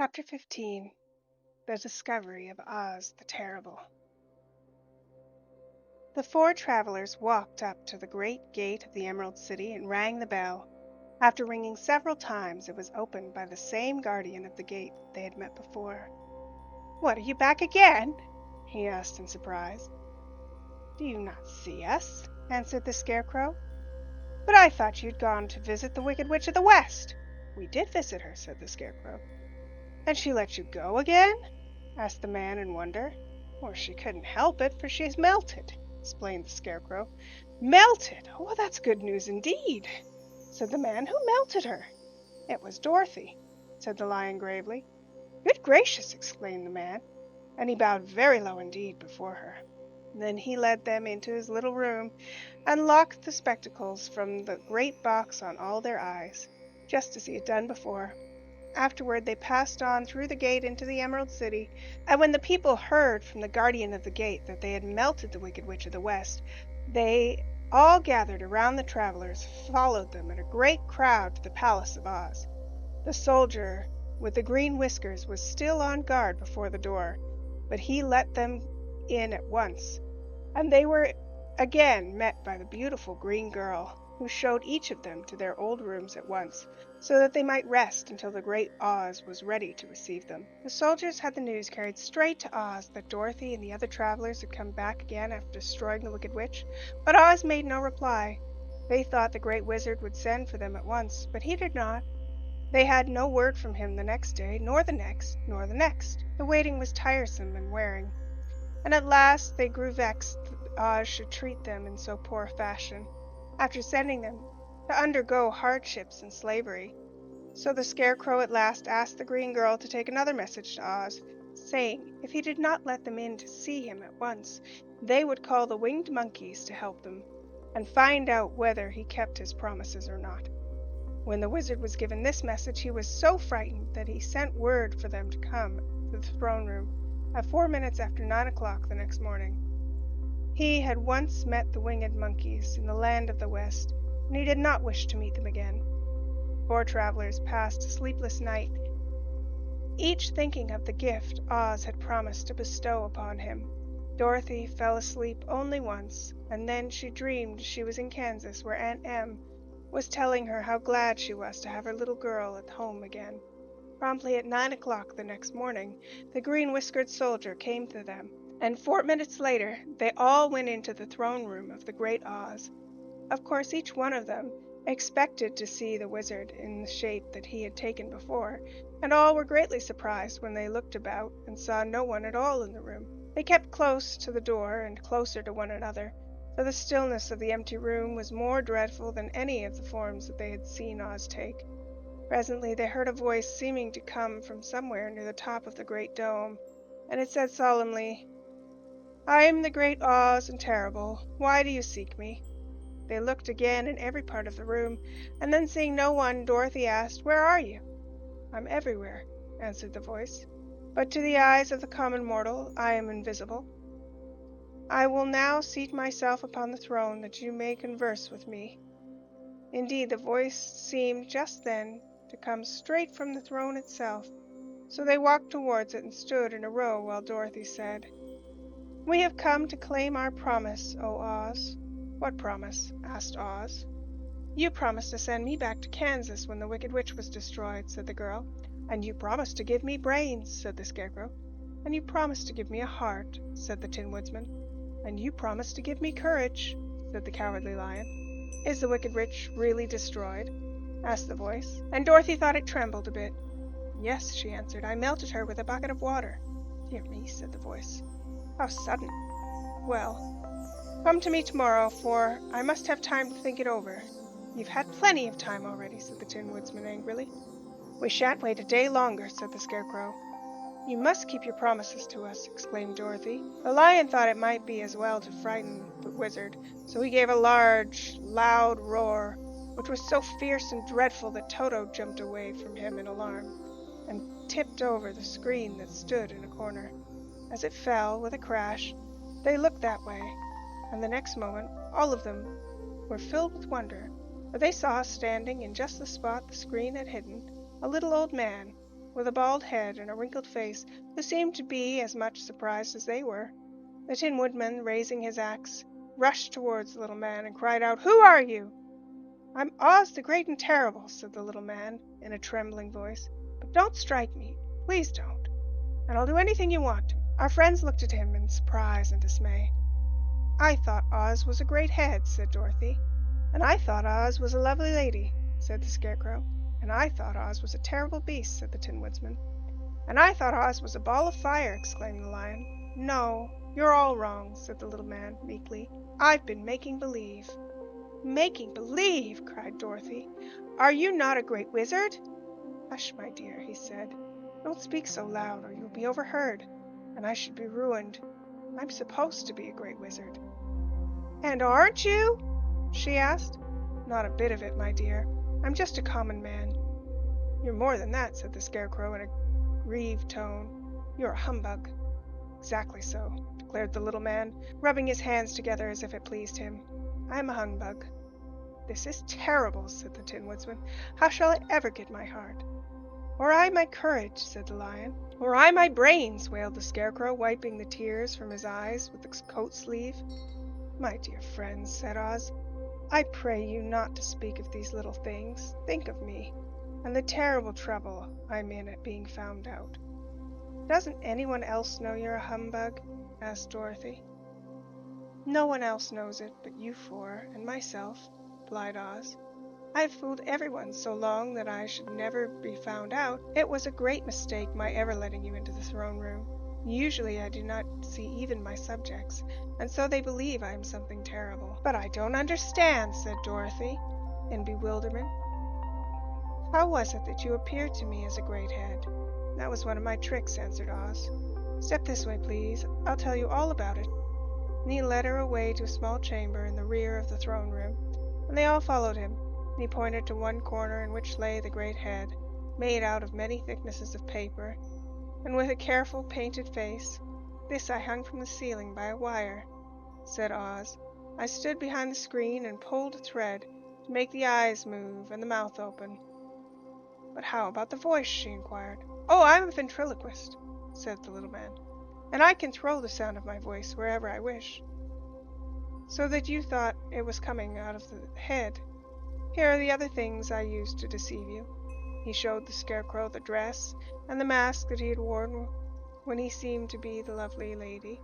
Chapter 15. The Discovery of Oz the Terrible. The four travelers walked up to the great gate of the Emerald City and rang the bell. After ringing several times, it was opened by the same guardian of the gate they had met before. "What, are you back again?" he asked in surprise. "Do you not see us?" answered the Scarecrow. "But I thought you had gone to visit the Wicked Witch of the West." "We did visit her," said the Scarecrow. "And she let you go again?" asked the man in wonder. "Or she couldn't help it, for she has melted," explained the Scarecrow. "Melted? Oh, that's good news indeed," said the man. "Who melted her?" "It was Dorothy," said the Lion gravely. "Good gracious!" exclaimed the man, and he bowed very low indeed before her. Then he led them into his little room and locked the spectacles from the great box on all their eyes, just as he had done before. Afterward they passed on through the gate into the Emerald City, and when the people heard from the guardian of the gate that they had melted the Wicked Witch of the West, they all gathered around the travelers, followed them in a great crowd to the palace of Oz. The soldier with the green whiskers was still on guard before the door, but he let them in at once, and they were again met by the beautiful green girl, who showed each of them to their old rooms at once, so that they might rest until the great Oz was ready to receive them. The soldiers had the news carried straight to Oz that Dorothy and the other travelers had come back again after destroying the Wicked Witch, but Oz made no reply. They thought the great wizard would send for them at once, but he did not. They had no word from him the next day, nor the next, nor the next. The waiting was tiresome and wearing, and at last they grew vexed that Oz should treat them in so poor fashion, after sending them to undergo hardships and slavery. So the Scarecrow at last asked the green girl to take another message to Oz, saying if he did not let them in to see him at once, they would call the winged monkeys to help them, and find out whether he kept his promises or not. When the wizard was given this message, he was so frightened that he sent word for them to come to the throne room at 4 minutes after 9 o'clock the next morning. He had once met the winged monkeys in the land of the West, and he did not wish to meet them again. Four travelers passed a sleepless night, each thinking of the gift Oz had promised to bestow upon him. Dorothy fell asleep only once, and then she dreamed she was in Kansas, where Aunt Em was telling her how glad she was to have her little girl at home again. Promptly at 9 o'clock the next morning, the green-whiskered soldier came to them, and 4 minutes later they all went into the throne room of the great Oz. Of course, each one of them expected to see the wizard in the shape that he had taken before, and all were greatly surprised when they looked about and saw no one at all in the room. They kept close to the door and closer to one another, for the stillness of the empty room was more dreadful than any of the forms that they had seen Oz take. Presently they heard a voice seeming to come from somewhere near the top of the great dome, and it said solemnly, "I am the great Oz and terrible. Why do you seek me?" They looked again in every part of the room, and then seeing no one, Dorothy asked, "Where are you?" "I'm everywhere," answered the voice, "but to the eyes of the common mortal I am invisible. I will now seat myself upon the throne that you may converse with me." Indeed, the voice seemed just then to come straight from the throne itself, so they walked towards it and stood in a row while Dorothy said, "We have come to claim our promise, O Oz." "What promise?" asked Oz. "You promised to send me back to Kansas when the Wicked Witch was destroyed," said the girl. "And you promised to give me brains," said the Scarecrow. "And you promised to give me a heart," said the Tin Woodman. "And you promised to give me courage," said the Cowardly Lion. "Is the Wicked Witch really destroyed?" asked the voice, and Dorothy thought it trembled a bit. "Yes," she answered, "I melted her with a bucket of water." "Dear me," said the voice. "How sudden! Well, come to me tomorrow, for I must have time to think it over." "You've had plenty of time already," said the Tin Woodman angrily. "We shan't wait a day longer," said the Scarecrow. "You must keep your promises to us," exclaimed Dorothy. The Lion thought it might be as well to frighten the wizard, so he gave a large, loud roar, which was so fierce and dreadful that Toto jumped away from him in alarm, and tipped over the screen that stood in a corner. As it fell with a crash, they looked that way, and the next moment all of them were filled with wonder, for they saw standing in just the spot the screen had hidden a little old man, with a bald head and a wrinkled face, who seemed to be as much surprised as they were. The Tin Woodman, raising his axe, rushed towards the little man and cried out, "Who are you?" "I'm Oz the Great and Terrible," said the little man, in a trembling voice. "But don't strike me. Please don't. And I'll do anything you want to." Our friends looked at him in surprise and dismay. "I thought Oz was a great head," said Dorothy. "And I thought Oz was a lovely lady," said the Scarecrow. "And I thought Oz was a terrible beast," said the Tin Woodsman. "And I thought Oz was a ball of fire," exclaimed the Lion. "No, you're all wrong," said the little man, meekly. "I've been making believe." "Making believe!" cried Dorothy. "Are you not a great wizard?" "Hush, my dear," he said. "Don't speak so loud, or you'll be overheard, and I should be ruined. I'm supposed to be a great wizard." "And aren't you?" she asked. "Not a bit of it, my dear. I'm just a common man." "You're more than that," said the Scarecrow in a grieved tone. "You're a humbug." "Exactly so," declared the little man, rubbing his hands together as if it pleased him. "I'm a humbug." "This is terrible," said the Tin Woodsman. "How shall I ever get my heart?" "Or I my courage," said the Lion. "Or I my brains," wailed the Scarecrow, wiping the tears from his eyes with the coat sleeve. "My dear friends," said Oz, "I pray you not to speak of these little things. Think of me, and the terrible trouble I'm in at being found out." "Doesn't anyone else know you're a humbug?" asked Dorothy. "No one else knows it but you four and myself," replied Oz. "I've fooled everyone so long that I should never be found out. It was a great mistake my ever letting you into the throne room. Usually I do not see even my subjects, and so they believe I am something terrible." "But I don't understand," said Dorothy, in bewilderment. "How was it that you appeared to me as a great head?" "That was one of my tricks," answered Oz. "Step this way, please. I'll tell you all about it." And he led her away to a small chamber in the rear of the throne room, and they all followed him, and he pointed to one corner in which lay the great head, made out of many thicknesses of paper, and with a careful painted face. "This I hung from the ceiling by a wire," said Oz. "I stood behind the screen and pulled a thread to make the eyes move and the mouth open." "But how about the voice?" she inquired. "Oh, I'm a ventriloquist," said the little man, "and I can throw the sound of my voice wherever I wish." "So that you thought it was coming out of the head. Here are the other things I used to deceive you." He showed the Scarecrow the dress and the mask that he had worn when he seemed to be the lovely lady.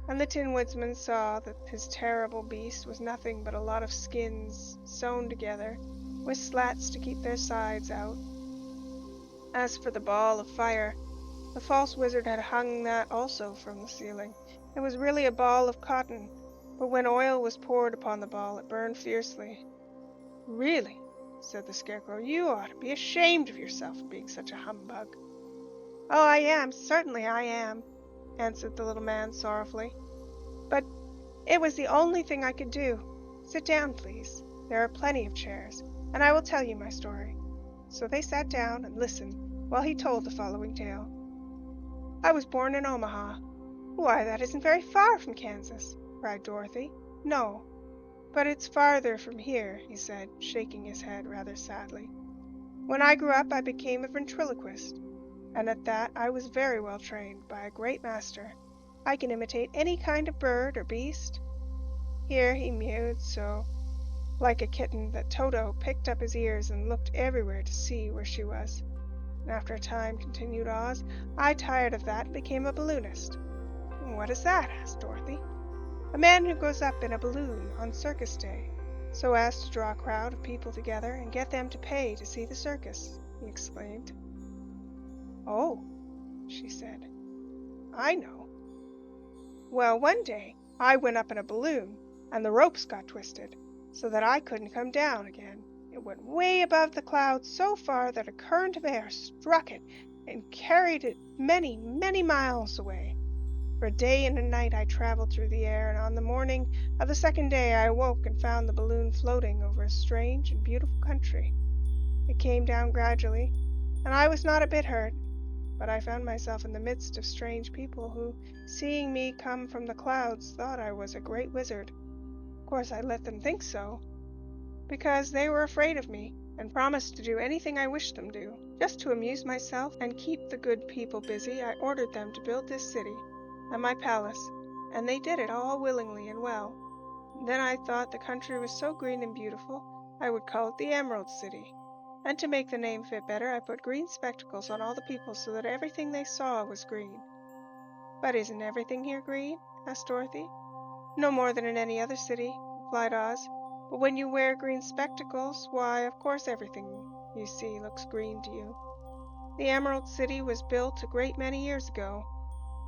And the Tin Woodsman saw that his terrible beast was nothing but a lot of skins sewn together, with slats to keep their sides out. As for the ball of fire, the false wizard had hung that also from the ceiling. It was really a ball of cotton, but when oil was poured upon the ball it burned fiercely. "Really," said the Scarecrow, "you ought to be ashamed of yourself for being such a humbug." "Oh, I am, certainly I am," answered the little man sorrowfully. "But it was the only thing I could do. Sit down, please. There are plenty of chairs, and I will tell you my story." So they sat down and listened while he told the following tale. "I was born in Omaha." "Why, that isn't very far from Kansas," cried Dorothy. "No, but it's farther from here," he said, shaking his head rather sadly. "When I grew up I became a ventriloquist, and at that I was very well trained by a great master. I can imitate any kind of bird or beast." Here he mewed so like a kitten that Toto picked up his ears and looked everywhere to see where she was. "And after a time," continued Oz, "I tired of that and became a balloonist." "What is that?" asked Dorothy. "A man who goes up in a balloon on circus day, so as to draw a crowd of people together and get them to pay to see the circus," he exclaimed. "Oh," she said, "I know. Well, one day I went up in a balloon, and the ropes got twisted, so that I couldn't come down again. It went way above the clouds so far that a current of air struck it and carried it many, many miles away. For a day and a night I traveled through the air, and on the morning of the second day I awoke and found the balloon floating over a strange and beautiful country. It came down gradually, and I was not a bit hurt, but I found myself in the midst of strange people who, seeing me come from the clouds, thought I was a great wizard. Of course I let them think so, because they were afraid of me, and promised to do anything I wished them to. Just to amuse myself and keep the good people busy, I ordered them to build this city and my palace, and they did it all willingly and well. Then I thought the country was so green and beautiful, I would call it the Emerald City. And to make the name fit better, I put green spectacles on all the people so that everything they saw was green. But isn't everything here green? Asked Dorothy. No more than in any other city, replied Oz. But when you wear green spectacles, why, of course everything you see looks green to you. The Emerald City was built a great many years ago,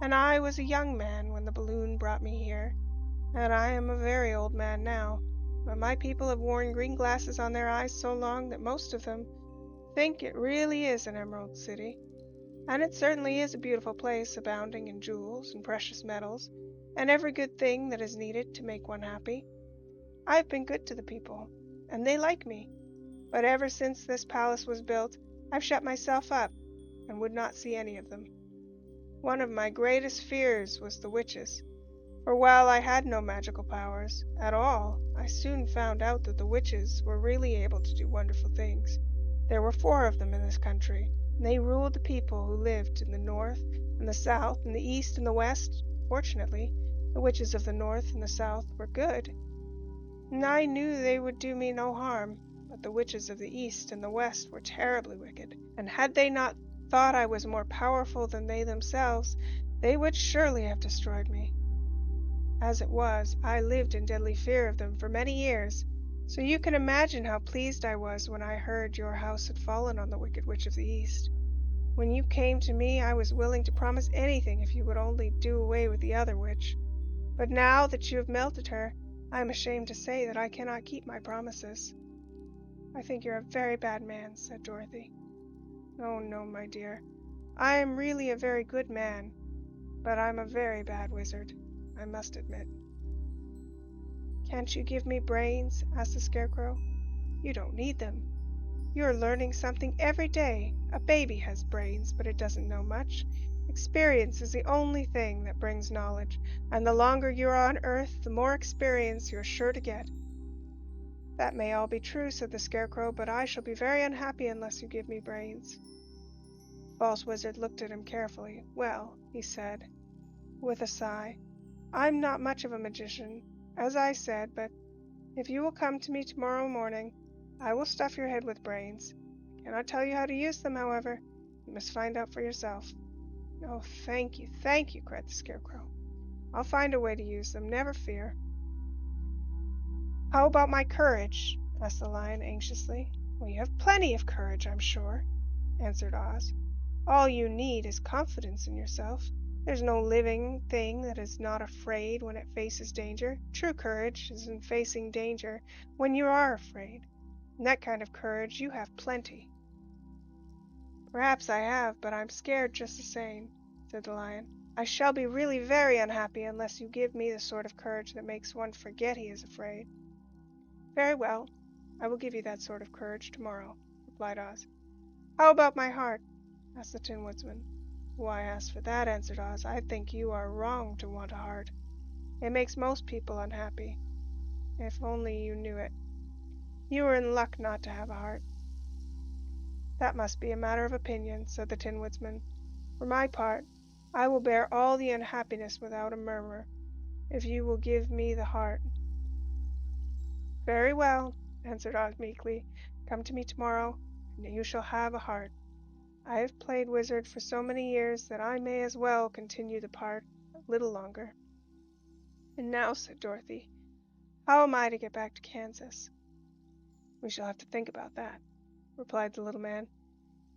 and I was a young man when the balloon brought me here, and I am a very old man now. But my people have worn green glasses on their eyes so long that most of them think it really is an Emerald City. And it certainly is a beautiful place, abounding in jewels and precious metals, and every good thing that is needed to make one happy. I've been good to the people, and they like me. But ever since this palace was built, I've shut myself up, and would not see any of them. One of my greatest fears was the witches, for while I had no magical powers at all, I soon found out that the witches were really able to do wonderful things. There were 4 of them in this country, and they ruled the people who lived in the north and the south and the east and the west. Fortunately, the witches of the north and the south were good, and I knew they would do me no harm. But the witches of the east and the west were terribly wicked, and had they not thought I was more powerful than they themselves, they would surely have destroyed me. As it was, I lived in deadly fear of them for many years, so you can imagine how pleased I was when I heard your house had fallen on the Wicked Witch of the East. When you came to me, I was willing to promise anything if you would only do away with the other witch. But now that you have melted her, I am ashamed to say that I cannot keep my promises. I think you're a very bad man, said Dorothy. Oh, no, my dear. I am really a very good man, but I'm a very bad wizard, I must admit. Can't you give me brains? Asked the Scarecrow. You don't need them. You're learning something every day. A baby has brains, but it doesn't know much. Experience is the only thing that brings knowledge, and the longer you're on Earth, the more experience you're sure to get. That may all be true, said the Scarecrow, but I shall be very unhappy unless you give me brains. False Wizard looked at him carefully. Well, he said, with a sigh, I'm not much of a magician, as I said, but if you will come to me tomorrow morning, I will stuff your head with brains. I cannot tell you how to use them, however. You must find out for yourself. Oh, thank you, cried the Scarecrow. I'll find a way to use them, never fear. How about my courage? Asked the Lion anxiously. Well, you have plenty of courage, I'm sure, answered Oz. All you need is confidence in yourself. There's no living thing that is not afraid when it faces danger. True courage is in facing danger when you are afraid. And that kind of courage you have plenty. Perhaps I have, but I'm scared just the same, said the Lion. I shall be really very unhappy unless you give me the sort of courage that makes one forget he is afraid. Very well, I will give you that sort of courage tomorrow, replied Oz. How about my heart? Asked the Tin Woodman. Why, as for that, answered Oz, I think you are wrong to want a heart. It makes most people unhappy. If only you knew it. You are in luck not to have a heart. That must be a matter of opinion, said the Tin Woodman. For my part, I will bear all the unhappiness without a murmur, if you will give me the heart. Very well, answered Oz meekly. Come to me tomorrow, and you shall have a heart. I have played wizard for so many years that I may as well continue the part a little longer. And now, said Dorothy, how am I to get back to Kansas? We shall have to think about that, replied the little man.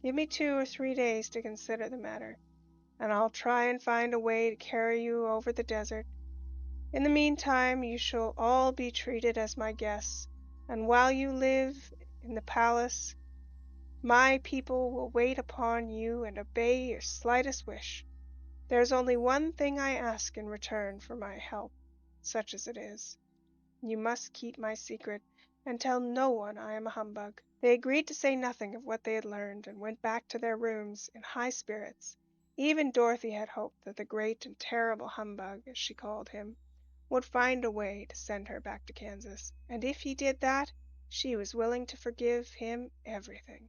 Give me 2 or 3 days to consider the matter, and I'll try and find a way to carry you over the desert. In the meantime, you shall all be treated as my guests, and while you live in the palace, my people will wait upon you and obey your slightest wish. There is only one thing I ask in return for my help, such as it is. You must keep my secret, and tell no one I am a humbug. They agreed to say nothing of what they had learned, and went back to their rooms in high spirits. Even Dorothy had hoped that the great and terrible humbug, as she called him, would find a way to send her back to Kansas, and if he did that, She was willing to forgive him everything.